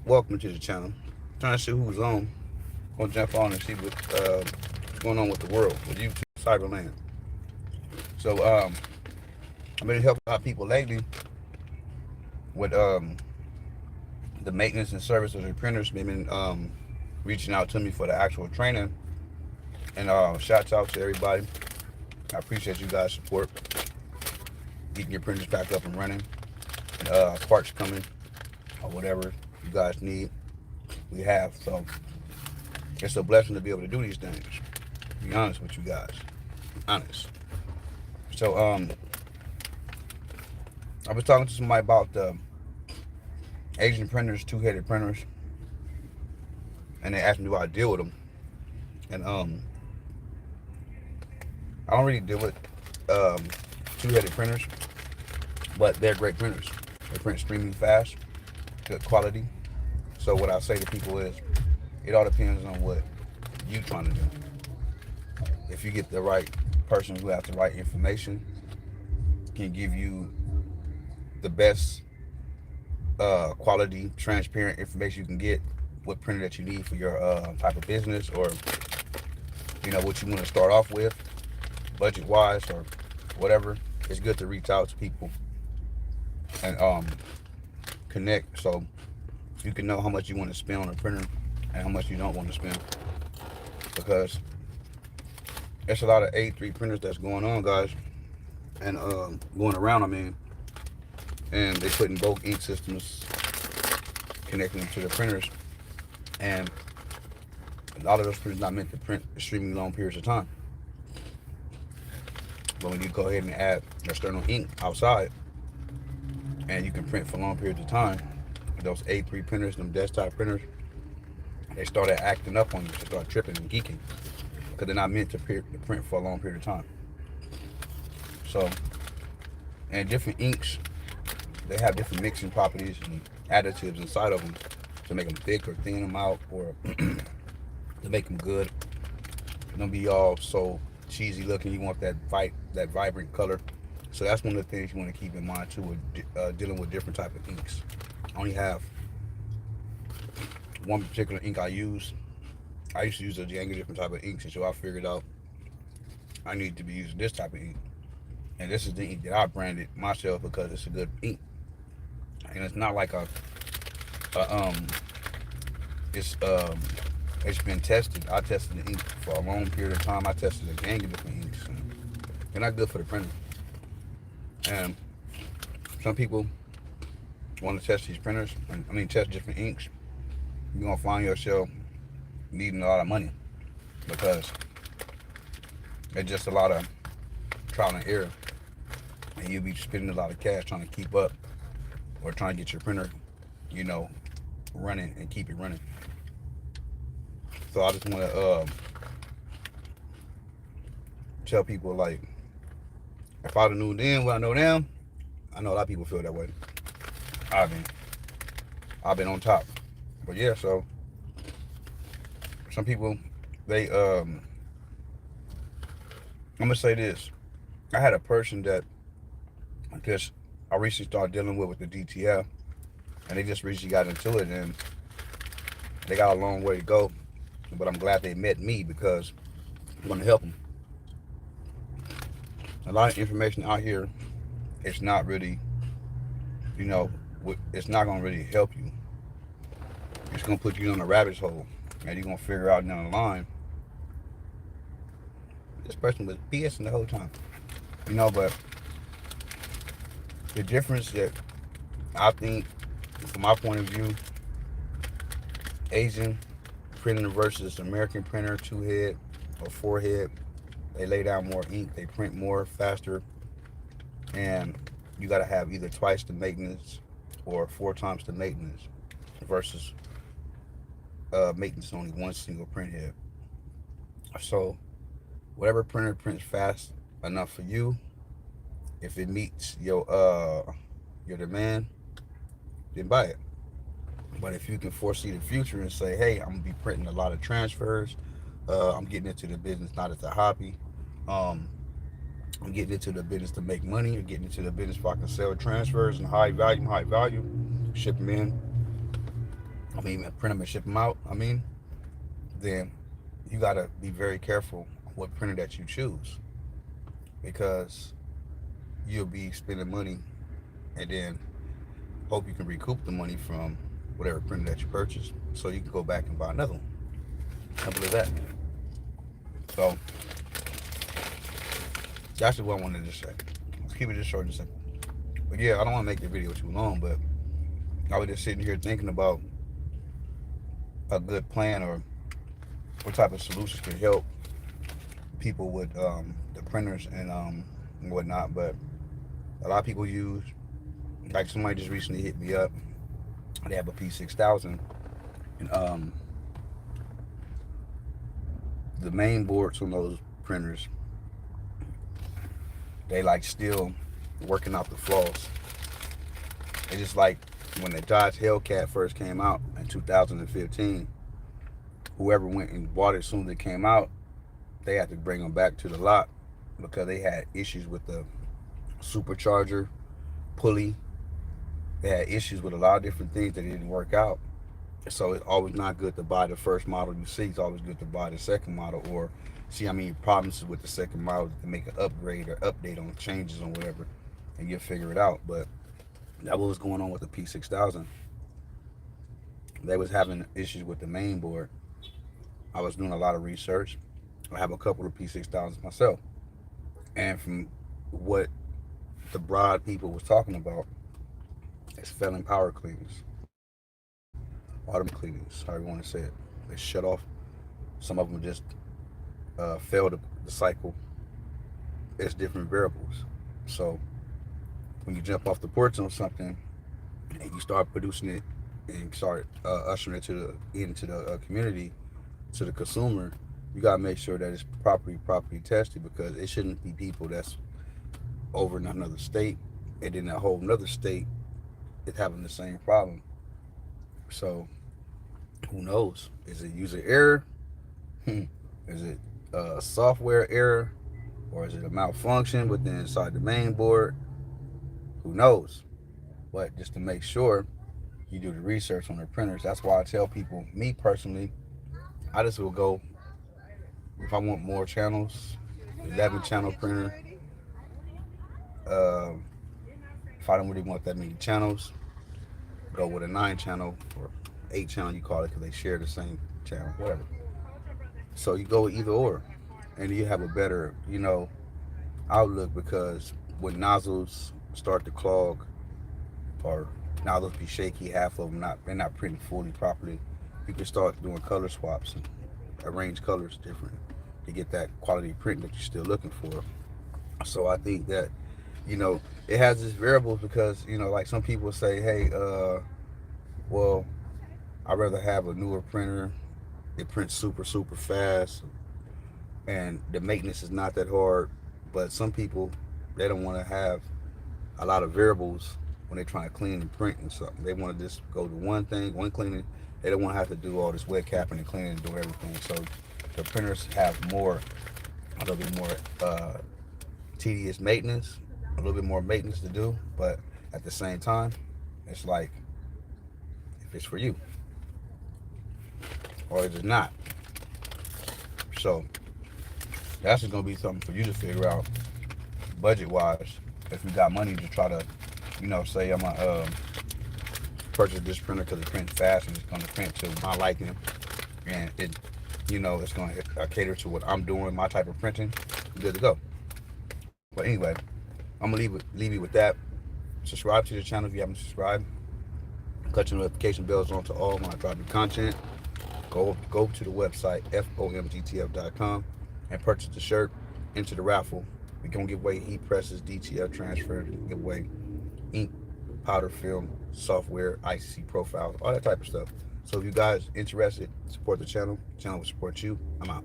welcome to the channel. Trying to see who's on. Gonna jump on and see what's going on with the world, with YouTube Cyberland. So I've been helping out people lately with the maintenance and service of their printers. They've been reaching out to me for the actual training. And shouts out to everybody. I appreciate you guys' support. Getting your printers back up and running. Parts coming or whatever you guys need, we have. So it's a blessing to be able to do these things. To be honest with you guys. Honest. So I was talking to somebody about the Asian printers, two-headed printers, and they asked me do I deal with them. And I don't really deal with two-headed printers, but they're great printers. They print extremely fast, good quality. So what I say to people is, it all depends on what you trying to do. If you get the right person who has the right information, can give you the best quality, transparent information you can get, what printer that you need for your type of business, or what you want to start off with, budget wise or whatever. It's good to reach out to people and connect, so you can know how much you want to spend on a printer and how much you don't want to spend, because there's a lot of A3 printers that's going on, guys, and going around, and they putting bulk ink systems, connecting them to the printers, and a lot of those printers not meant to print extremely long periods of time. But when you go ahead and add external ink outside, and you can print for long periods of time, those A3 printers, them desktop printers, they started acting up on you, they start tripping and geeking, because they're not meant to print for a long period of time. So, and different inks, they have different mixing properties and additives inside of them to make them thick or thin them out, or to make them good. Don't be all so cheesy looking. You want that vibrant color. So that's one of the things you want to keep in mind too, with dealing with different type of inks. I only have one particular ink I use. I used to use a gang of different type of inks, and so I figured out I need to be using this type of ink. And this is the ink that I branded myself because it's a good ink. And it's not like it's been tested. I tested the ink for a long period of time. I tested a gang of different inks, and they're not good for the printer. And some people want to test these printers, test different inks. You're gonna find yourself needing a lot of money, because it's just a lot of trial and error, and you'll be spending a lot of cash trying to keep up, or trying to get your printer, running and keep it running. So I just want to tell people, like, if I'd have knew then what I know now, I know a lot of people feel that way. I've been on top. But yeah, so some people, I'm gonna say this. I had a person that I recently started dealing with the DTF, and they just recently got into it, and they got a long way to go. But I'm glad they met me, because I'm gonna help them. A lot of information out here, it's not really, it's not gonna really help you. It's gonna put you on a rabbit hole, and you're gonna figure out down the line, this person was BSing the whole time. But the difference that I think, from my point of view, Asian printer versus American printer, two-head or four-head, they lay down more ink, they print more, faster, and you gotta have either twice the maintenance or 4 times the maintenance, versus maintenance only one single print head. So whatever printer prints fast enough for you, if it meets your demand, then buy it. But if you can foresee the future and say, hey, I'm gonna be printing a lot of transfers, I'm getting into the business not as a hobby, I'm getting into the business to make money, I'm getting into the business where I can sell transfers and high value, ship them in, I mean, print them and ship them out, I mean, then you got to be very careful what printer that you choose, because you'll be spending money and then hope you can recoup the money from whatever printer that you purchased so you can go back and buy another one. Simple as that. So that's what I wanted to say. Let's keep it just short and simple. But yeah, I don't want to make the video too long, but I was just sitting here thinking about a good plan or what type of solutions can help people with the printers and whatnot. But a lot of people use, like somebody just recently hit me up. They have a P6000, and the main boards on those printers, they like still working out the flaws. It's just like when the Dodge Hellcat first came out in 2015. Whoever went and bought it as soon as it came out, they had to bring them back to the lot because they had issues with the supercharger pulley. They had issues with a lot of different things that didn't work out. So it's always not good to buy the first model you see. It's always good to buy the second model or see how many problems with the second model to make an upgrade or update on changes or whatever, and you'll figure it out. But that was going on with the P6000. They was having issues with the main board. I was doing a lot of research. I have a couple of P6000s myself, and from what the broad people was talking about, it's failing power cleaners, automatic cleaners, however you want to say it. They shut off. Some of them just fail the cycle. It's different variables. So when you jump off the porch on something and you start producing it and start ushering it into the community, to the consumer, you gotta make sure that it's properly tested, because it shouldn't be people that's over in another state and then a whole another state is having the same problem. So who knows? Is it user error? Is it a software error? Or is it a malfunction within inside the main board? Who knows? But just to make sure you do the research on the printers. That's why I tell people, me personally, I just will go, if I want more channels, 11 channel printer. Um, if I don't really want that many channels, go with a 9 channel or 8 channel, you call it, because they share the same channel, whatever. So you go with either or, and you have a better, outlook, because when nozzles start to clog or nozzles be shaky, half of them they're not printing fully properly, you can start doing color swaps and arrange colors different to get that quality print that you're still looking for. So I think that, it has its variables, because, like some people say, hey, well, I'd rather have a newer printer. It prints super fast and the maintenance is not that hard. But some people, they don't want to have a lot of variables when they're trying to clean and print and something. They want to just go to one thing, one cleaning. They don't want to have to do all this wet capping and cleaning and do everything. So the printers have a little bit more tedious maintenance, a little bit more maintenance to do. But at the same time, it's like, if it's for you or is it not. So that's just gonna be something for you to figure out budget wise. If you got money to try to, say I'm gonna purchase this printer because it prints fast and it's gonna print to my liking, and it's gonna cater to what I'm doing, my type of printing, good to go. But anyway, I'm gonna leave you with that. Subscribe to the channel if you haven't subscribed. Cut your notification bells on to all when I drop new content. Go to the website FOMDTF.com and purchase the shirt. Enter the raffle. We're gonna give away heat presses, DTF transfer, give away ink, powder film, software, ICC profiles, all that type of stuff. So if you guys interested, support the channel. The channel will support you. I'm out.